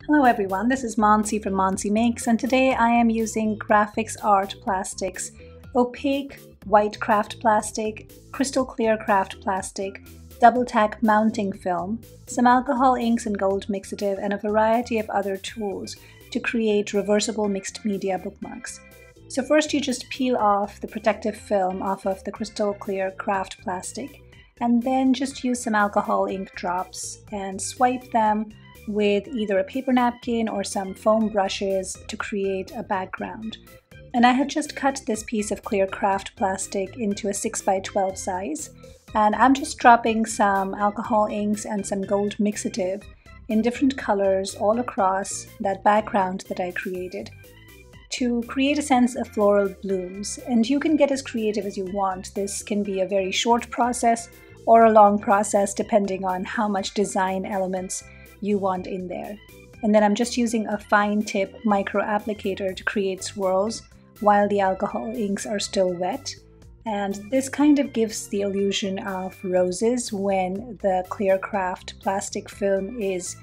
Hello everyone, this is Mansi from Mansi Makes, and today I am using Grafix Art Plastics, Opaque White Craft Plastic, Crystal Clear Craft Plastic, Double Tack Mounting Film, some alcohol inks and gold mixative, and a variety of other tools to create reversible mixed media bookmarks. So first you just peel off the protective film off of the Crystal Clear Craft Plastic, and then just use some alcohol ink drops and swipe them with either a paper napkin or some foam brushes to create a background. And I have just cut this piece of clear craft plastic into a 6x12 size, and I'm just dropping some alcohol inks and some gold mixative in different colors all across that background that I created to create a sense of floral blooms. And you can get as creative as you want. This can be a very short process or a long process depending on how much design elements you want in there. And then I'm just using a fine tip micro applicator to create swirls while the alcohol inks are still wet. And this kind of gives the illusion of roses when the clear craft plastic film is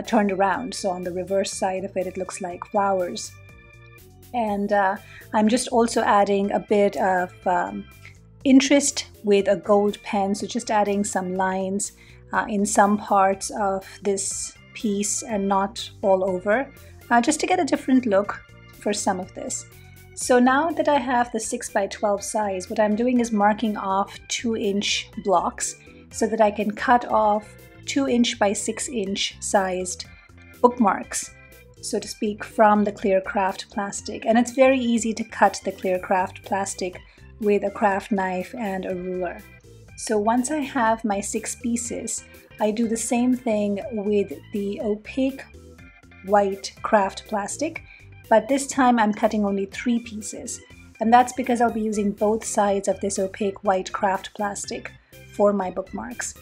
turned around. So on the reverse side of it, it looks like flowers. And I'm just also adding a bit of interest with a gold pen, so just adding some lines in some parts of this piece and not all over, just to get a different look for some of this. So now that I have the 6x12 size, what I'm doing is marking off 2-inch blocks so that I can cut off 2-inch by 6-inch sized bookmarks, so to speak, from the clear craft plastic. And it's very easy to cut the clear craft plastic with a craft knife and a ruler. So once I have my 6 pieces, I do the same thing with the opaque white craft plastic, but this time I'm cutting only 3 pieces. And that's because I'll be using both sides of this opaque white craft plastic for my bookmarks.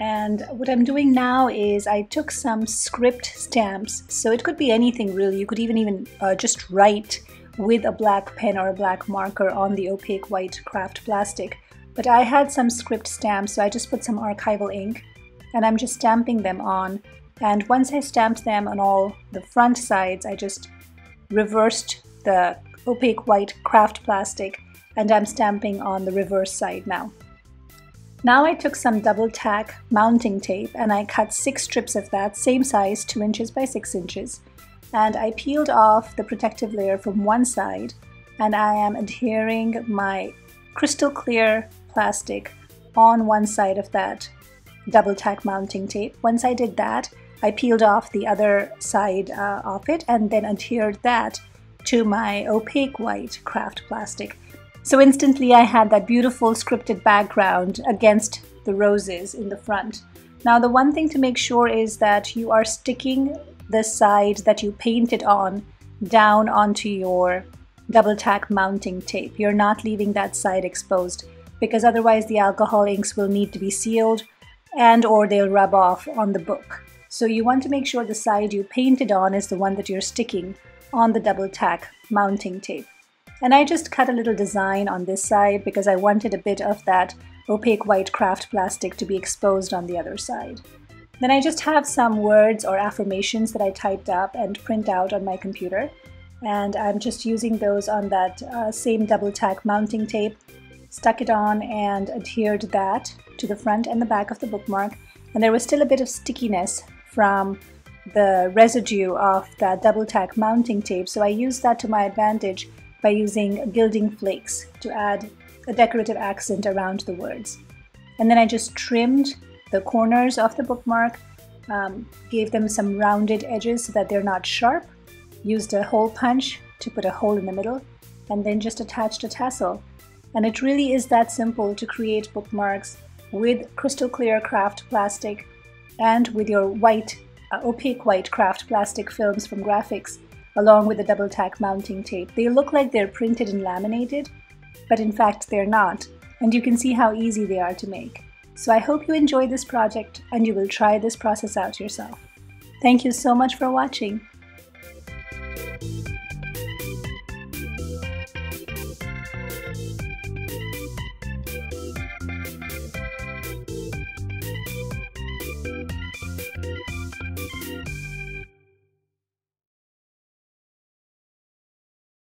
And what I'm doing now is I took some script stamps, so it could be anything really. You could even just write with a black pen or a black marker on the opaque white craft plastic. But I had some script stamps, so I just put some archival ink and I'm just stamping them on. And once I stamped them on all the front sides, I just reversed the opaque white craft plastic and I'm stamping on the reverse side now. Now I took some double tack mounting tape and I cut 6 strips of that, same size, 2 inches by 6 inches. And I peeled off the protective layer from one side and I am adhering my crystal clear plastic on one side of that double tack mounting tape. Once I did that, I peeled off the other side of it and then adhered that to my opaque white craft plastic. So instantly I had that beautiful scripted background against the roses in the front. Now the one thing to make sure is that you are sticking the side that you painted on down onto your double tack mounting tape. You're not leaving that side exposed, because otherwise the alcohol inks will need to be sealed and or they'll rub off on the book. So you want to make sure the side you painted on is the one that you're sticking on the double tack mounting tape. And I just cut a little design on this side because I wanted a bit of that opaque white craft plastic to be exposed on the other side. Then I just have some words or affirmations that I typed up and print out on my computer. And I'm just using those on that same double tack mounting tape, stuck it on and adhered that to the front and the back of the bookmark. And there was still a bit of stickiness from the residue of that double tack mounting tape, so I used that to my advantage by using gilding flakes to add a decorative accent around the words. And then I just trimmed the corners of the bookmark, gave them some rounded edges so that they're not sharp, used a hole punch to put a hole in the middle, and then just attached a tassel. And it really is that simple to create bookmarks with crystal clear craft plastic and with your white, opaque white craft plastic films from Grafix, along with the double tack mounting tape. They look like they're printed and laminated, but in fact they're not. And you can see how easy they are to make. So I hope you enjoy this project and you will try this process out yourself. Thank you so much for watching.